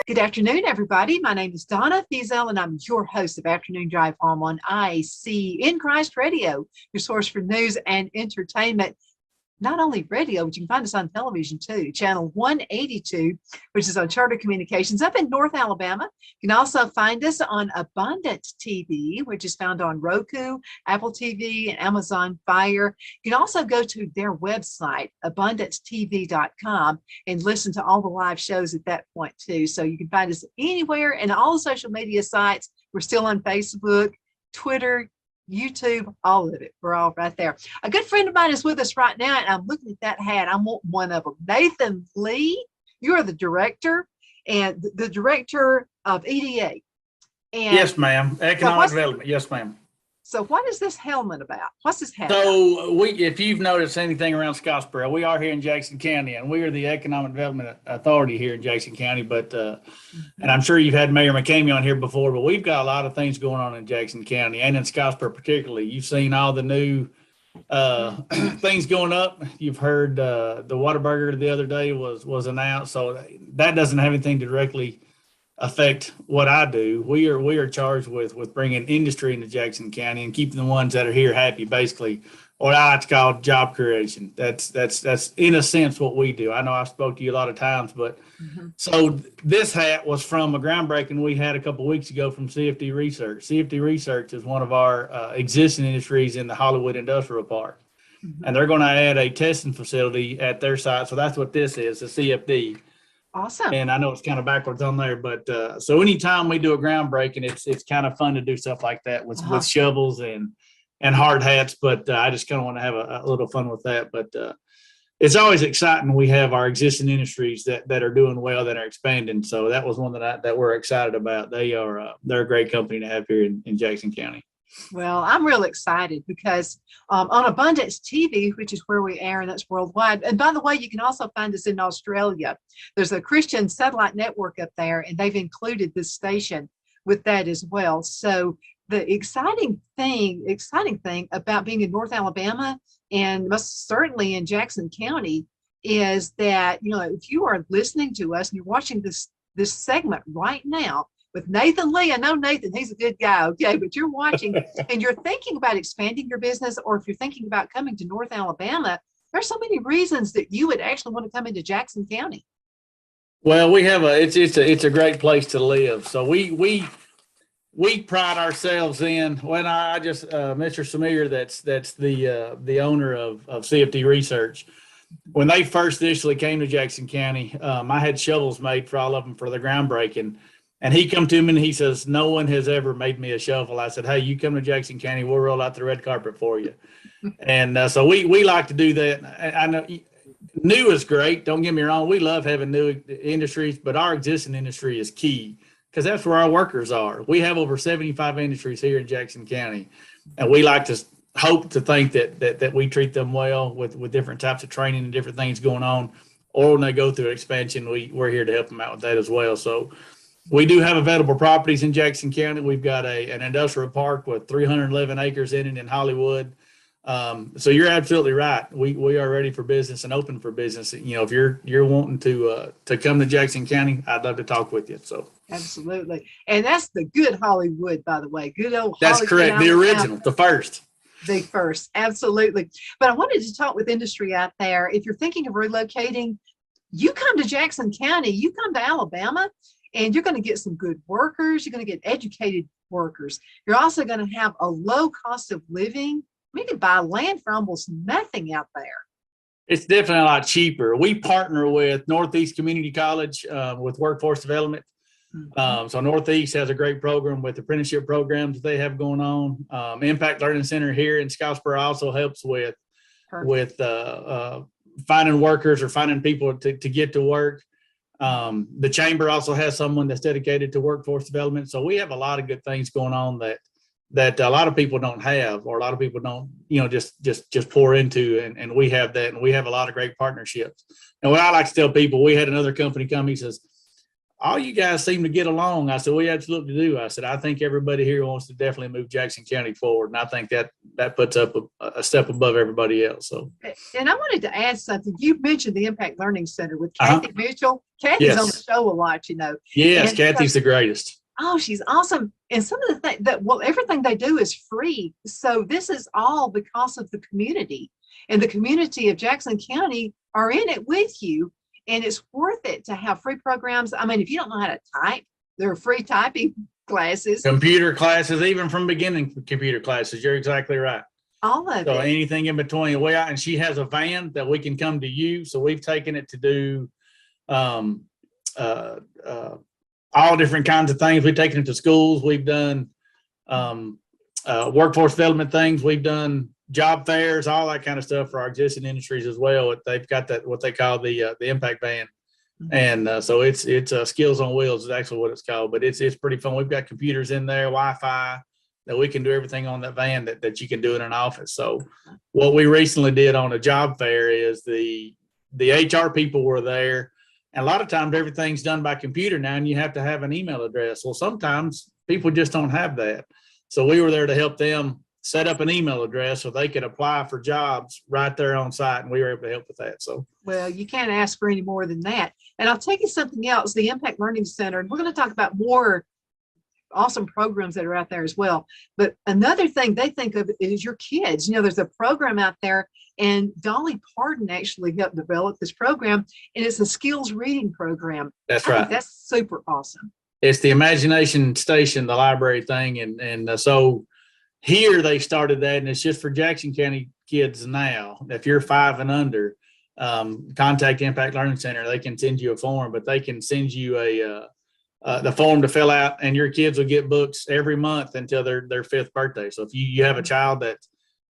Good afternoon, everybody. My name is Donna Fiesel, and I'm your host of Afternoon Drive Home on IC in Christ Radio, your source for news and entertainment. Not only radio, but you can find us on television too. Channel 182, which is on Charter Communications up in North Alabama. You can also find us on Abundant TV, which is found on Roku, Apple TV, and Amazon Fire. You can also go to their website, abundanttv.com, and listen to all the live shows at that point too. So you can find us anywhere and all the social media sites. We're still on Facebook, Twitter, YouTube, all of it. We're all right there. A good friend of mine is with us right now, and I'm looking at that hat. I want one of them. Nathan Lee, you are the director and the director of EDA. And yes, ma'am. Economic development. Yes, ma'am. So what is this helmet about? What's this hat So if you've noticed anything around Scottsboro, we are here in Jackson County, and we are the Economic Development Authority here in Jackson County. But and I'm sure you've had Mayor McCamey on here before, but we've got a lot of things going on in Jackson County and in Scottsboro particularly. You've seen all the new things going up. You've heard the Whataburger the other day was announced. So that doesn't have anything to directly affect what I do. We are charged with bringing industry into Jackson County and keeping the ones that are here happy, basically, what I like to call job creation. That's in a sense what we do. I know I spoke to you a lot of times, but so this hat was from a groundbreaking we had a couple of weeks ago from CFD Research. CFD Research is one of our existing industries in the Hollywood Industrial Park, and they're going to add a testing facility at their site. So that's what this is, the CFD. Awesome. And I know it's kind of backwards on there, but so anytime we do a groundbreaking, it's kind of fun to do stuff like that with shovels and hard hats. But I just kind of want to have a little fun with that. But it's always exciting. We have our existing industries that are doing well, that are expanding. So that was one that we're excited about. They're a great company to have here in Jackson County. Well, I'm real excited because on Abundance TV, which is where we air, and that's worldwide. And by the way, you can also find us in Australia. There's a Christian satellite network up there, and they've included this station with that as well. So the exciting thing about being in North Alabama and most certainly in Jackson County is that, if you are listening to us and you're watching this segment right now, with Nathan Lee. I know Nathan, he's a good guy, okay, but you're watching and you're thinking about expanding your business, or if you're thinking about coming to North Alabama, there's so many reasons that you would actually want to come into Jackson County. Well, we have it's a great place to live. So we pride ourselves in, I just Mr. Samir, that's the owner of CFD Research. When they first initially came to Jackson County, I had shovels made for all of them for the groundbreaking. And he come to me and he says, no one has ever made me a shovel. I said, hey, you come to Jackson County, we'll roll out the red carpet for you. And so we like to do that. I know new is great. Don't get me wrong. We love having new industries, but our existing industry is key because that's where our workers are. We have over 75 industries here in Jackson County, and we like to hope to think that we treat them well with different types of training and different things going on. Or when they go through expansion, we're here to help them out with that as well. So we do have available properties in Jackson County. We've got an industrial park with 311 acres in it in Hollywood. So you're absolutely right. We are ready for business and open for business. If you're wanting to come to Jackson County, I'd love to talk with you. So absolutely, and that's the good Hollywood, by the way. Good old. That's Hollywood, correct. The original, the first. The first, absolutely. But I wanted to talk with industry out there. If you're thinking of relocating, you come to Jackson County. You come to Alabama. And you're going to get some good workers. You're going to get educated workers. You're also going to have a low cost of living. We can buy land for almost nothing out there. It's definitely a lot cheaper. We partner with Northeast Community College with workforce development. So Northeast has a great program with apprenticeship programs they have going on. Impact Learning Center here in Scottsboro also helps with finding workers or finding people to get to work. The chamber also has someone that's dedicated to workforce development. So we have a lot of good things going on that a lot of people don't have, or a lot of people don't, just pour into. And we have that, and we have a lot of great partnerships. And what I like to tell people, we had another company come, he says, all you guys seem to get along. I said, we absolutely do. I said, I think everybody here wants to definitely move Jackson County forward. And I think that puts up a step above everybody else. So, and I wanted to add something. You mentioned the Impact Learning Center with Uh-huh. Kathy Mitchell. Kathy's on the yes, show a lot, you know. yes, And Kathy's the greatest. oh, she's awesome. And some of the things that, well, everything they do is free. So this is all because of the community, and the community of Jackson County are in it with you. And it's worth it to have free programs. I mean, if you don't know how to type, there are free typing classes. Computer classes, even from beginning computer classes. You're exactly right. All of So it. anything in between. And she has a van that we can come to you. So we've taken it to do all different kinds of things. We've taken it to schools. We've done workforce development things. We've done job fairs, all that kind of stuff for our existing industries as well. They've got that, what they call the impact van. And so it's Skills on Wheels is actually what it's called, but it's pretty fun. We've got computers in there, Wi-Fi, that we can do everything on that van that you can do in an office. So what we recently did on a job fair is the HR people were there. And a lot of times everything's done by computer now, and you have to have an email address. Well, sometimes people just don't have that. So we were there to help them set up an email address so they could apply for jobs right there on site, and we were able to help with that. So, well, you can't ask for any more than that. And I'll take you something else, the Impact Learning Center, and we're going to talk about more awesome programs that are out there as well. But another thing they think of is your kids. You know, there's a program out there, and Dolly Parton actually helped develop this program, and it's a skills reading program. That's I right. think that's super awesome. It's the Imagination Station, the library thing. And so here they started that, and it's just for Jackson County kids now. If you're 5 and under, contact Impact Learning Center. They can send you a form, but they can send you the form to fill out, and your kids will get books every month until their 5th birthday. So if you have a child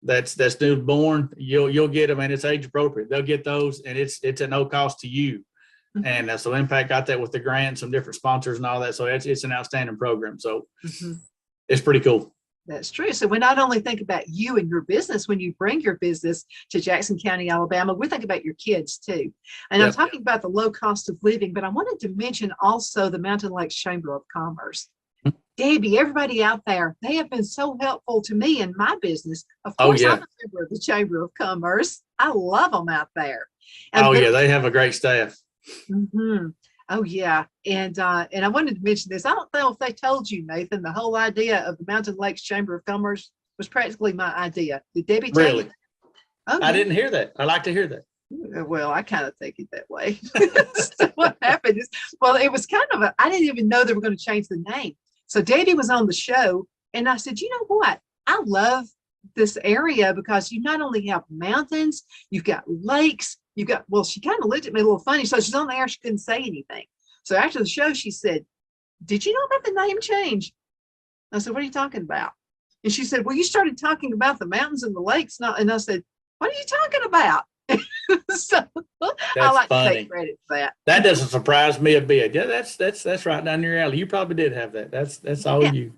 that's newborn, you'll get them, and it's age appropriate. They'll get those, and it's at no cost to you. And so Impact got that with the grant, some different sponsors and all that. So it's an outstanding program. So it's pretty cool. That's true. So we not only think about you and your business when you bring your business to Jackson County, Alabama, we think about your kids too. And I'm talking about the low cost of living, but I wanted to mention also the Mountain Lakes Chamber of Commerce. Debbie, everybody out there, they have been so helpful to me in my business. Of course, I'm a member of the Chamber of Commerce. I love them out there. And they have a great staff. Oh yeah, and I wanted to mention this. I don't know if they told you, Nathan, the whole idea of the Mountain Lakes Chamber of Commerce was practically my idea. Did Debbie tell you? Really? Oh, I didn't hear that. I like to hear that. Well, I kind of think it that way. So what happened is, well, it was kind of I didn't even know they were going to change the name. So Debbie was on the show, and I said, you know what? I love this area because you not only have mountains, you've got lakes. Well, she kind of looked at me a little funny. So she's on the air. She couldn't say anything. So after the show, she said, did you know about the name change? I said, what are you talking about? And she said, well, you started talking about the mountains and the lakes. And I said, what are you talking about? So I like to take credit for that. That doesn't surprise me a bit. Yeah, that's right down your alley. You probably did have that. That's all you.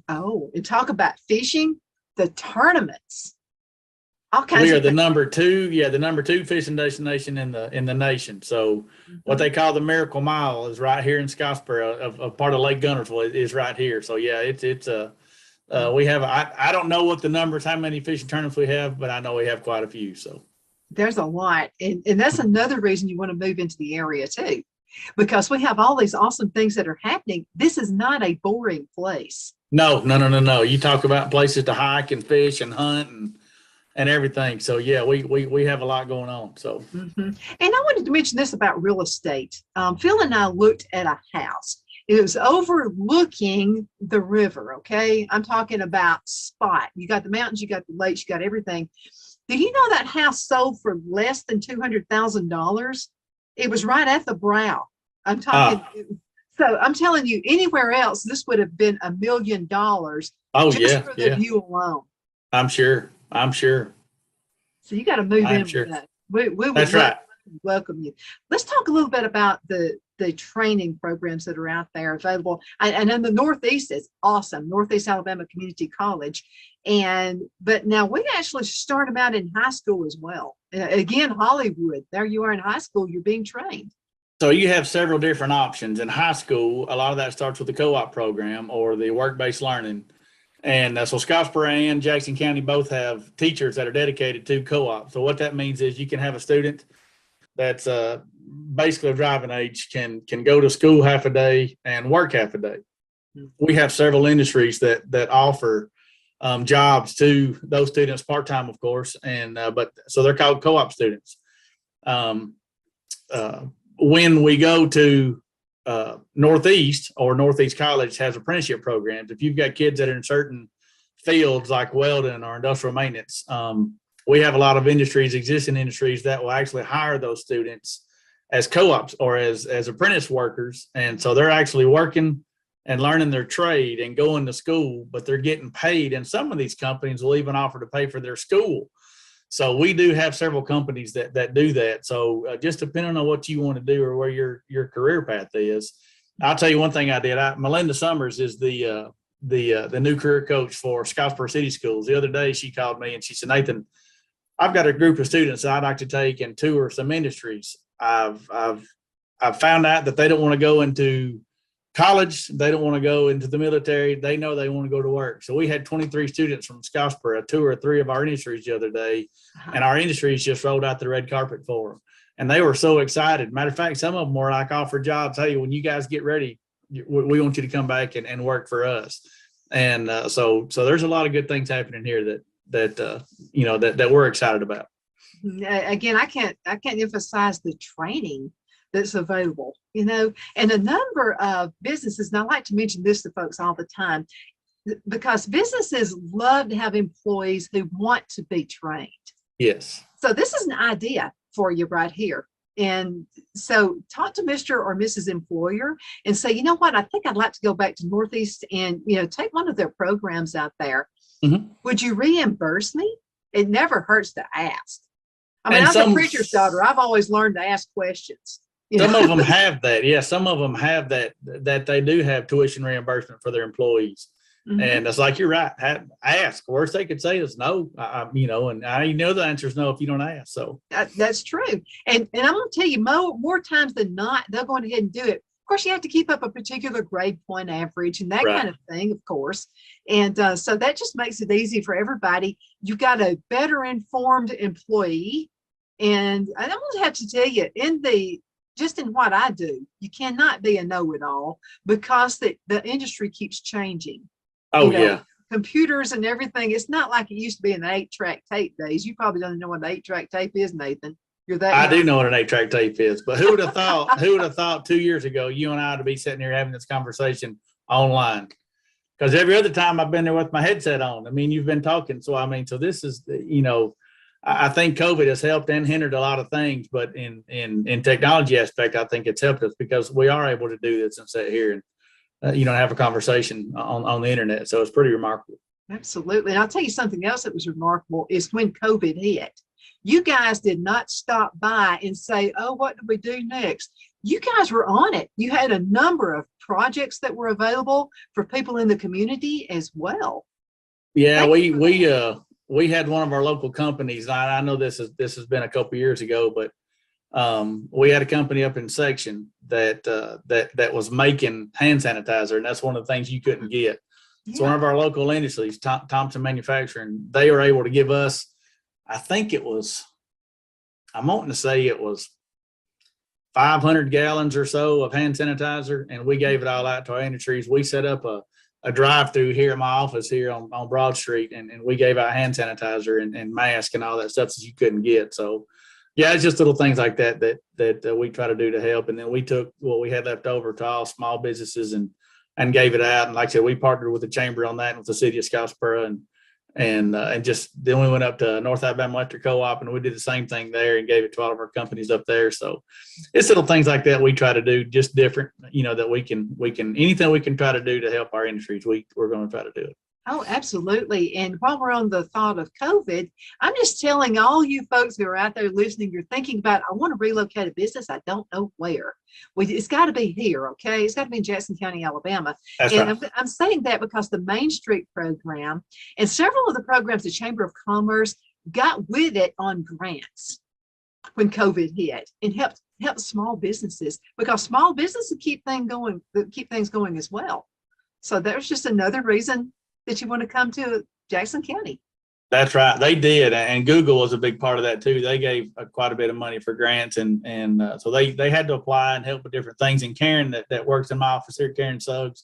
Oh, and talk about fishing, the tournaments. We are the number 2 fishing destination in the nation. So what they call the Miracle Mile is right here in Scottsboro, a part of Lake Guntersville is right here. So yeah, we have, I don't know what the numbers, how many fishing tournaments we have, but I know we have quite a few. So there's a lot. And that's another reason you want to move into the area too, because we have all these awesome things that are happening. This is not a boring place. No. You talk about places to hike and fish and hunt and everything. So yeah, we have a lot going on. So and I wanted to mention this about real estate. Phil and I looked at a house. It was overlooking the river. Okay, I'm talking about spot. You got the mountains, you got the lakes, you got everything. Did you know that house sold for less than $200,000? It was right at the brow. I'm talking. So I'm telling you, anywhere else, this would have been $1 million. Oh just for the view alone. I'm sure. So you got to move in sure. with that. We That's right. Welcome you. Let's talk a little bit about the training programs that are out there available. And in the Northeast, it's awesome. Northeast Alabama Community College. But now we actually start them out in high school as well. Again, Hollywood, there you are in high school, you're being trained. So you have several different options. In high school, a lot of that starts with the co-op program or the work-based learning. And so Scottsboro and Jackson County both have teachers that are dedicated to co-op. So what that means is you can have a student that's basically of driving age can go to school half a day and work half a day. We have several industries that offer jobs to those students part-time, of course, and but so they're called co-op students. Um, when we go to Northeast or Northeast College has apprenticeship programs. If you've got kids that are in certain fields like welding or industrial maintenance, we have a lot of industries, existing industries that will actually hire those students as co-ops or as apprentice workers. And so they're actually working and learning their trade and going to school, but they're getting paid. And some of these companies will even offer to pay for their school. So we do have several companies that do that. So just depending on what you want to do or where your career path is, I'll tell you one thing I did. Melinda Summers is the new career coach for Scottsboro City Schools. The other day she called me and she said, Nathan, I've got a group of students that I'd like to take and tour some industries. I've found out that they don't want to go into college. They don't want to go into the military. They know they want to go to work. So we had 23 students from Scottsboro tour 3 of our industries the other day, and our industries just rolled out the red carpet for them. And they were so excited. Matter of fact, some of them were like offered jobs. Hey, when you guys get ready, we want you to come back and work for us. And so there's a lot of good things happening here that we're excited about. Again, I can't emphasize the training that's available, and a number of businesses, and I like to mention this to folks all the time, because businesses love to have employees who want to be trained. Yes. So this is an idea for you right here. And so talk to Mr. or Mrs. Employer and say, you know what, I think I'd like to go back to Northeast and, take one of their programs out there. Mm-hmm. Would you reimburse me? It never hurts to ask. I mean, I'm a preacher's daughter. I've always learned to ask questions. Some of them have that. Yeah, some of them have that they do have tuition reimbursement for their employees. Mm-hmm. And it's like, you're right. Ask. Worst they could say is no, and I know the answer is no if you don't ask. So that's true. And I'm going to tell you more times than not, they'll go ahead and do it. Of course, you have to keep up a particular grade point average and that kind of thing, of course. And so that just makes it easy for everybody. You've got a better informed employee. And I'm going to have to tell you, just in what I do, you cannot be a know-it-all because the industry keeps changing. Oh, yeah. Computers and everything. It's not like it used to be in the 8-track tape days. You probably don't know what an 8-track tape is, Nathan. You're that. I do know what an 8-track tape is, but who would have thought? Who would have thought 2 years ago you and I to be sitting here having this conversation online? Because every other time I've been there with my headset on. I mean, you've been talking, so this is I think COVID has helped and hindered a lot of things, but in technology aspect, I think it's helped us because we are able to do this and sit here and have a conversation on the internet. So it's pretty remarkable. Absolutely. And I'll tell you something else that was remarkable is when COVID hit, you guys did not stop by and say, oh, what do we do next? You guys were on it. You had a number of projects that were available for people in the community as well. Yeah, we had one of our local companies. I know this has been a couple of years ago, but we had a company up in Section that was making hand sanitizer, and that's one of the things you couldn't get. Yeah. So one of our local industries, Thompson Manufacturing, they were able to give us, I'm wanting to say it was 500 gallons or so of hand sanitizer, and we gave it all out to our industries. We set up a drive-through here at my office here on Broad Street, and we gave out hand sanitizer and mask and all that stuff that you couldn't get. So, yeah, it's just little things like that we try to do to help. And then we took what we had left over to all small businesses and gave it out. And like I said, we partnered with the chamber on that and with the city of Scottsboro, and just then we went up to North Alabama Electric Co-op and we did the same thing there and gave it to all of our companies up there. So it's little things like that we try to do just different, that we can anything we can try to do to help our industries, we're going to try to do it. Oh, absolutely. And while we're on the thought of COVID, I'm just telling all you folks who are out there listening, you're thinking about, I want to relocate a business. I don't know where. It's got to be here, okay? It's got to be in Jackson County, Alabama. That's and right. I'm saying that because the Main Street program and several of the programs the Chamber of Commerce got with it on grants. when COVID hit, and help small businesses, because small businesses keep things going as well. So there's just another reason that you want to come to Jackson County. That's right. They did. And Google was a big part of that too. They gave quite a bit of money for grants. And so they had to apply and help with different things. And Karen that works in my office here, Karen Suggs,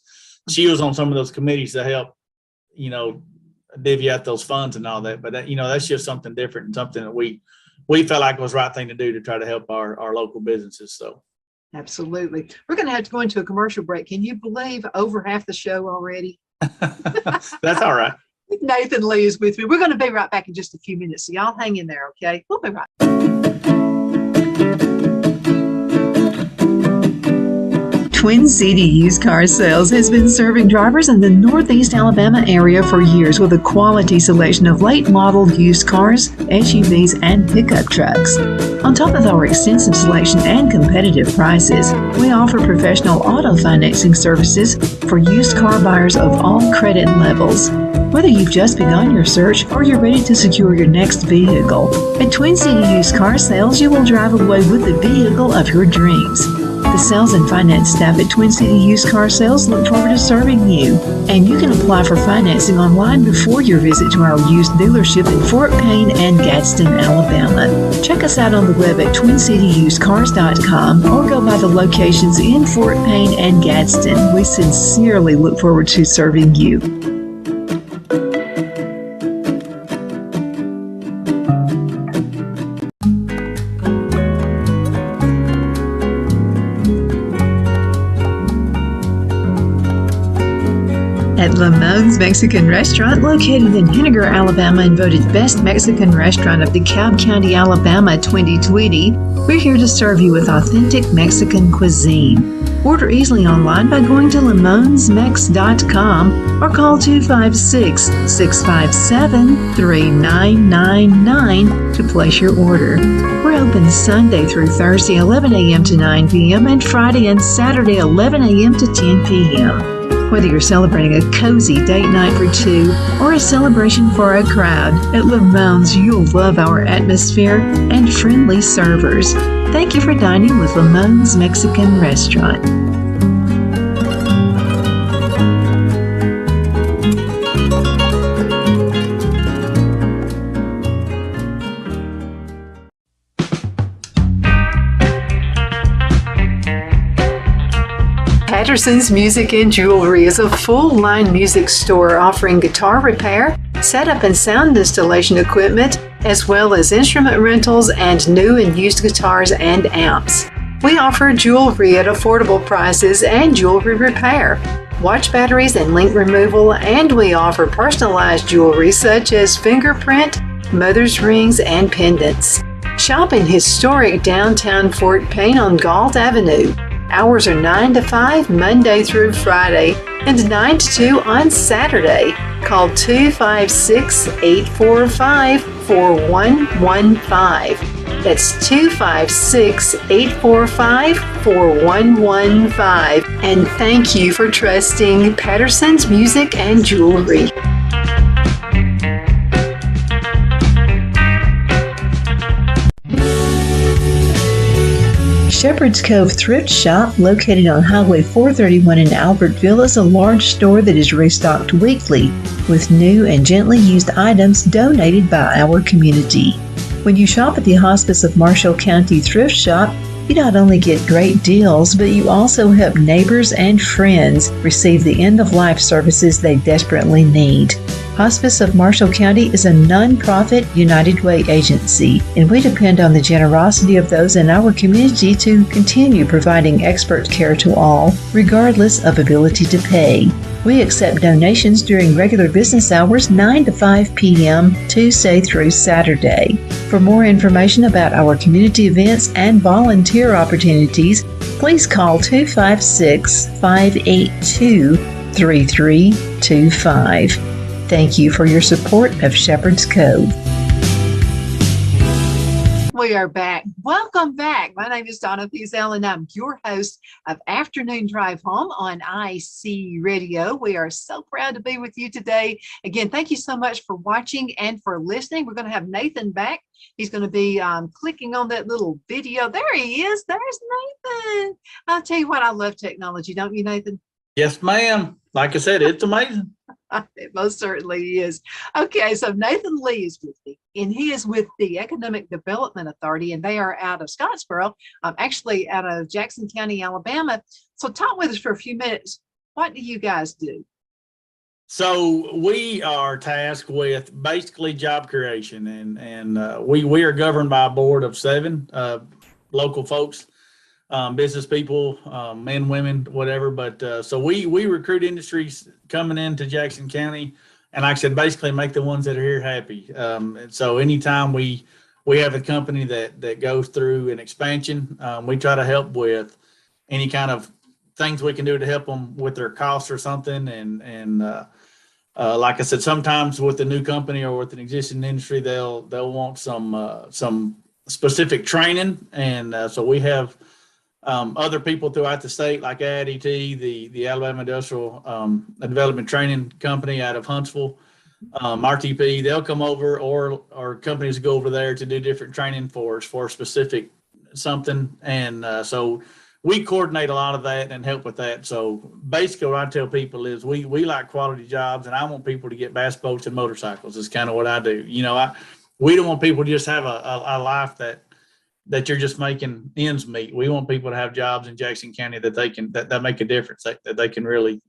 she was on some of those committees to help, divvy out those funds and all that. But that's just something different and something that we felt like it was the right thing to do to try to help our local businesses. So. Absolutely. We're going to have to go into a commercial break. Can you believe over half the show already? That's all right. Nathan Lee is with me. We're going to be right back in just a few minutes. So y'all hang in there, okay? We'll be right back. Twin City Used Car Sales has been serving drivers in the Northeast Alabama area for years with a quality selection of late model used cars, SUVs, and pickup trucks. On top of our extensive selection and competitive prices, we offer professional auto financing services for used car buyers of all credit levels. Whether you've just begun your search or you're ready to secure your next vehicle, at Twin City Used Car Sales, you will drive away with the vehicle of your dreams. The sales and finance staff at Twin City Used Car Sales look forward to serving you. And you can apply for financing online before your visit to our used dealership in Fort Payne and Gadsden, Alabama. Check us out on the web at twincityusedcars.com or go by the locations in Fort Payne and Gadsden. We sincerely look forward to serving you. At Lamone's Mexican Restaurant, located in Henniger, Alabama, and voted Best Mexican Restaurant of DeKalb County, Alabama 2020, we're here to serve you with authentic Mexican cuisine. Order easily online by going to lamonsmex.com or call 256-657-3999 to place your order. We're open Sunday through Thursday 11 a.m. to 9 p.m. and Friday and Saturday 11 a.m. to 10 p.m. Whether you're celebrating a cozy date night for two or a celebration for a crowd, at Lamone's you'll love our atmosphere and friendly servers. Thank you for dining with Lamone's Mexican Restaurant. Patterson's Music and Jewelry is a full-line music store offering guitar repair, setup and sound installation equipment, as well as instrument rentals and new and used guitars and amps. We offer jewelry at affordable prices and jewelry repair, watch batteries and link removal, and we offer personalized jewelry such as fingerprint, mother's rings, and pendants. Shop in historic downtown Fort Payne on Galt Avenue. Hours are 9 to 5 Monday through Friday and 9 to 2 on Saturday. Call 256-845-4115. That's 256-845-4115. And thank you for trusting Patterson's Music and Jewelry. Shepherd's Cove Thrift Shop, located on Highway 431 in Albertville, is a large store that is restocked weekly with new and gently used items donated by our community. When you shop at the Hospice of Marshall County Thrift Shop, you not only get great deals, but you also help neighbors and friends receive the end-of-life services they desperately need. Hospice of Marshall County is a non-profit United Way agency, and we depend on the generosity of those in our community to continue providing expert care to all, regardless of ability to pay. We accept donations during regular business hours 9 to 5 p.m. Tuesday through Saturday. For more information about our community events and volunteer opportunities, please call 256-582-3325. Thank you for your support of Shepherd's Cove. We are back. Welcome back. My name is Donna Thiesel, and I'm your host of Afternoon Drive Home on IC Radio. We are so proud to be with you today. Again, thank you so much for watching and for listening. We're going to have Nathan back. He's going to be clicking on that little video. There he is. There's Nathan. I'll tell you what, I love technology, don't you, Nathan? Yes, ma'am. Like I said, it's amazing. It most certainly is. Okay, so Nathan Lee is with me, and he is with the Economic Development Authority, and they are out of Scottsboro, actually out of Jackson County, Alabama. So talk with us for a few minutes. What do you guys do? So we are tasked with basically job creation, and we are governed by a board of 7 local folks, business people, men, women, whatever. But so we recruit industries coming into Jackson County, and like I said, basically make the ones that are here happy. And so anytime we have a company that goes through an expansion, we try to help with any kind of things we can do to help them with their costs or something. And like I said, sometimes with a new company or with an existing industry, they'll want some specific training, and so we have other people throughout the state, like ADT, the Alabama Industrial Development Training Company out of Huntsville, RTP. They'll come over, or companies go over there to do different training for specific something, and so we coordinate a lot of that and help with that. So basically what I tell people is we like quality jobs, and I want people to get bass boats and motorcycles is kind of what I do. We don't want people to just have a life that you're just making ends meet. We want people to have jobs in Jackson County that make a difference, that they can really,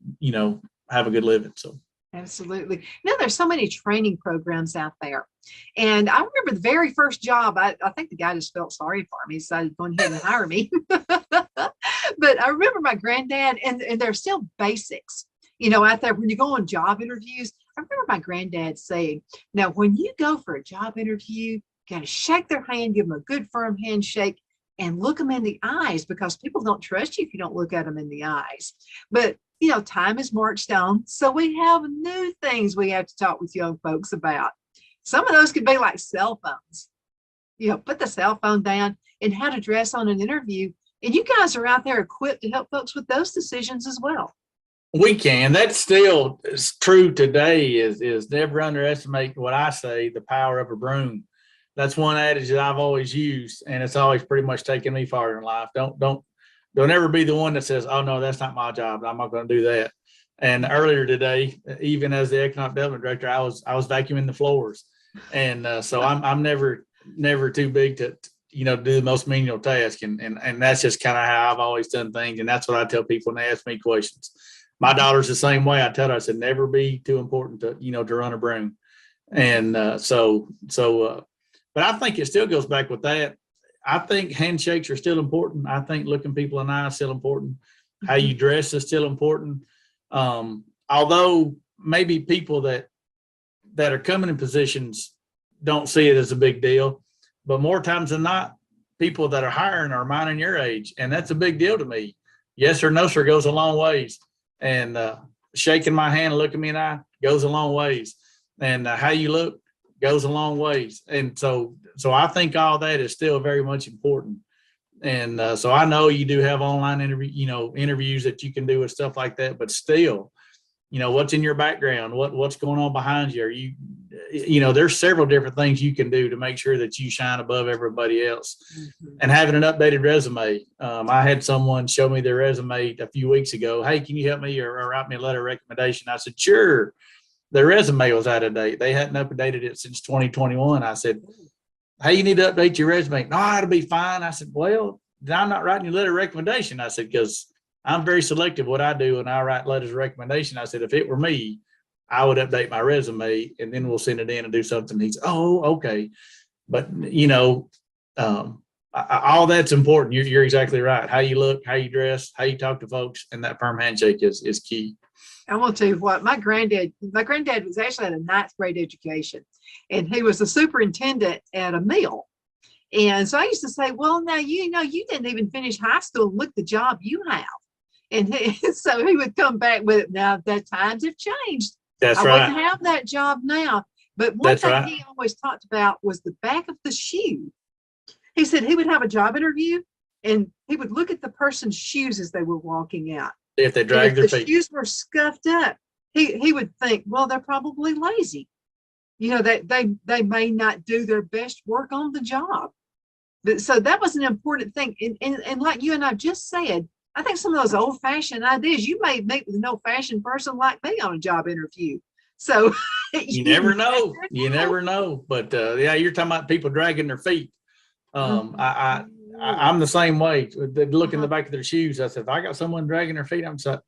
have a good living. So. Absolutely. There's so many training programs out there. And I remember the very first job, I think the guy just felt sorry for me. He decided to go ahead and hire me. But I remember my granddad, and there's still basics, out there when you go on job interviews. I remember my granddad saying, now, when you go for a job interview, you got to shake their hand, give them a good firm handshake, and look them in the eyes, because people don't trust you if you don't look at them in the eyes. But time is marched on, so we have new things we have to talk with young folks about. Some of those could be like cell phones. Put the cell phone down, and how to dress on an interview. And you guys are out there equipped to help folks with those decisions as well. We can. That still is true today. Is never underestimate what I say, the power of a broom. That's one adage that I've always used, and it's always pretty much taken me far in life. Don't ever be the one that says, "Oh no, that's not my job. I'm not going to do that." And earlier today, even as the Economic Development Director, I was vacuuming the floors, and so I'm never too big to do the most menial task, and that's just kind of how I've always done things, and that's what I tell people when they ask me questions. My daughter's the same way. I tell her, I said, never be too important to to run a broom, and but I think it still goes back with that. I think handshakes are still important. I think looking people in the eye is still important. How you dress is still important. Although maybe people that are coming in positions don't see it as a big deal, but more times than not, people that are hiring are mine and your age, and that's a big deal to me. Yes or no, sir, goes a long ways, and shaking my hand and looking me in the eye goes a long ways, and how you look goes a long ways. And so I think all that is still very much important. And so I know you do have online interviews that you can do with stuff like that, but still, what's in your background, what's going on behind you? Are you, there's several different things you can do to make sure that you shine above everybody else. Mm-hmm. And having an updated resume. I had someone show me their resume a few weeks ago. Hey, can you help me or write me a letter of recommendation? I said, sure. Their resume was out of date. They hadn't updated it since 2021. I said, hey, you need to update your resume. No, it'll be fine. I said, well, I'm not writing you a letter of recommendation. I said, because I'm very selective what I do, and I write letters of recommendation. I said, if it were me, I would update my resume, and then we'll send it in and do something. He said, oh, okay. But, all that's important. You're exactly right. How you look, how you dress, how you talk to folks, and that firm handshake is key. I want to tell you what, my granddad was actually at a 9th grade education, and he was the superintendent at a mill. And so I used to say, well, now, you didn't even finish high school. Look the job you have. And so he would come back with it. Now that times have changed. That's I right. wouldn't have that job now. But one thing he always talked about was the back of the shoe. He said he would have a job interview and he would look at the person's shoes as they were walking out. If they And drag if their the feet. shoes were scuffed up, he would think, well, they're probably lazy. You know, they may not do their best work on the job. But so that was an important thing. And like you and I just said, I think some of those old fashioned ideas, you may meet with an old fashioned person like me on a job interview. So You never know. You never know. But yeah, you're talking about people dragging their feet. I'm the same way. They look in the back of their shoes. I said, if I got someone dragging their feet, I'm saying,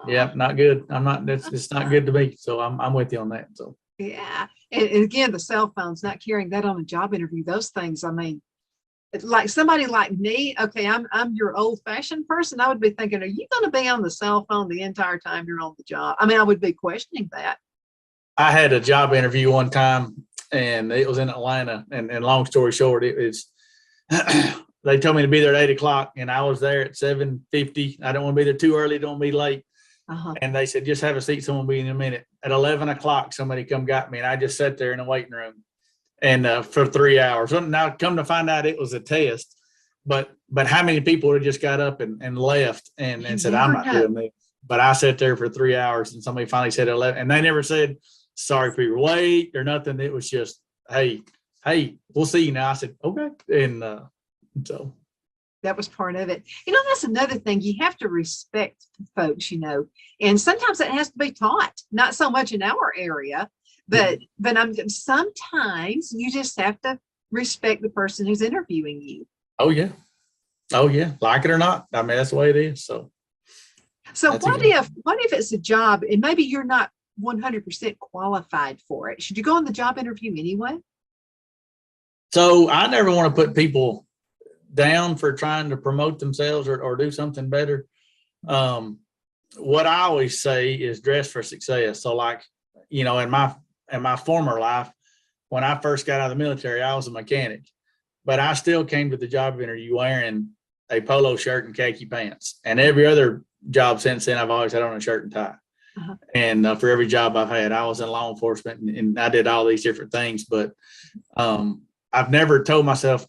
yeah, not good. I'm not. It's not good to me. So I'm with you on that. So yeah, and again, the cell phones, not carrying that on a job interview. Those things. I mean, it's like somebody like me. Okay, I'm your old fashioned person. I would be thinking, are you going to be on the cell phone the entire time you're on the job? I mean, I would be questioning that. I had a job interview one time, and it was in Atlanta. And long story short, it's they told me to be there at 8:00, and I was there at 7:50. I don't want to be there too early. Don't be late. And they said, just have a seat. Someone will be in a minute. At 11:00, somebody come got me, and I just sat there in a waiting room, and for 3 hours. Now, come to find out, it was a test. But how many people would have just got up and left and said, I'm not doing this. But I sat there for 3 hours, and somebody finally said 11, and they never said sorry for your wait or nothing. It was just, hey, we'll see you now. I said, okay, and so. That was part of it. You know, that's another thing. You have to respect folks, you know, and sometimes it has to be taught, not so much in our area, but sometimes you just have to respect the person who's interviewing you. Oh yeah. Like it or not. I mean, that's the way it is. So what if it's a job and maybe you're not 100% qualified for it? Should you go on the job interview anyway? So I never want to put people down for trying to promote themselves or do something better. What I always say is dress for success. So like, you know, in my former life, when I first got out of the military, I was a mechanic, but I still came to the job interview wearing a polo shirt and khaki pants. And every other job since then, I've always had on a shirt and tie. And for every job I've had, I was in law enforcement and I did all these different things, but I've never told myself,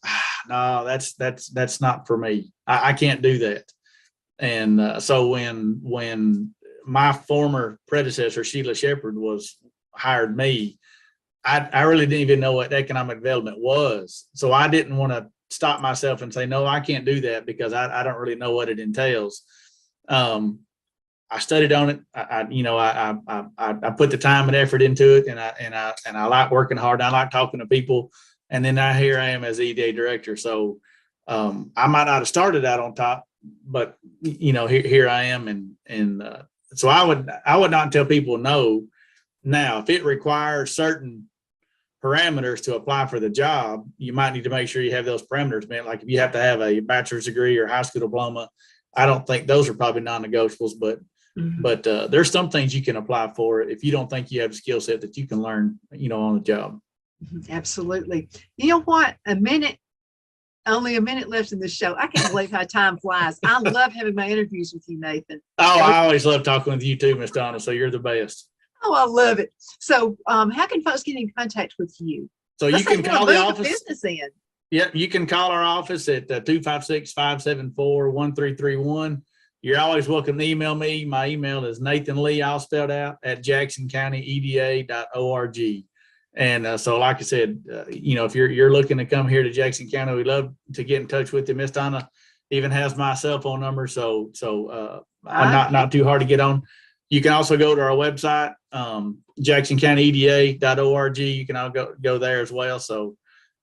no, that's not for me. I can't do that. And so when my former predecessor, Sheila Shepherd, hired me, I really didn't even know what economic development was. So I didn't want to stop myself and say, no, I can't do that because I don't really know what it entails. I studied on it. I put the time and effort into it, and I like working hard. I like talking to people. And then here I am as EDA Director. So I might not have started out on top, but you know, here I am. And so I would not tell people no. Now, if it requires certain parameters to apply for the job, you might need to make sure you have those parameters met. Like if you have to have a bachelor's degree or high school diploma, I don't think those are probably non-negotiables, but there's some things you can apply for if you don't think you have a skill set that you can learn, you know, on the job. Absolutely. You know what? Only a minute left in the show. I can't believe how time flies. I love having my interviews with you, Nathan. Oh, I always love talking with you too, Miss Donna. So you're the best. Oh, I love it. So how can folks get in contact with you? So you can call the office. Business in. Yeah, you can call our office at 256-574-1331. You're always welcome to email me. My email is Nathan Lee, all spelled out, at jacksoncountyeda.org. And so, like I said, you know, if you're looking to come here to Jackson County, we'd love to get in touch with you. Miss Donna even has my cell phone number, so I'm not too hard to get on. You can also go to our website, jacksoncountyeda.org. You can all go there as well. So,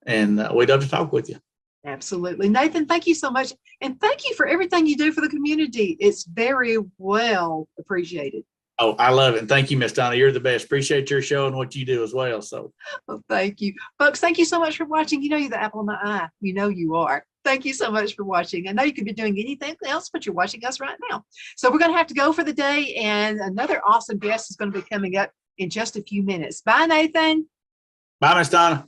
and we'd love to talk with you. Absolutely. Nathan, thank you so much. And thank you for everything you do for the community. It's very well appreciated. Oh, I love it. And thank you, Miss Donna. You're the best. Appreciate your show and what you do as well. So, well, thank you. Folks, thank you so much for watching. You know, you're the apple of my eye. You know you are. Thank you so much for watching. I know you could be doing anything else, but you're watching us right now. So we're going to have to go for the day. And another awesome guest is going to be coming up in just a few minutes. Bye, Nathan. Bye, Miss Donna.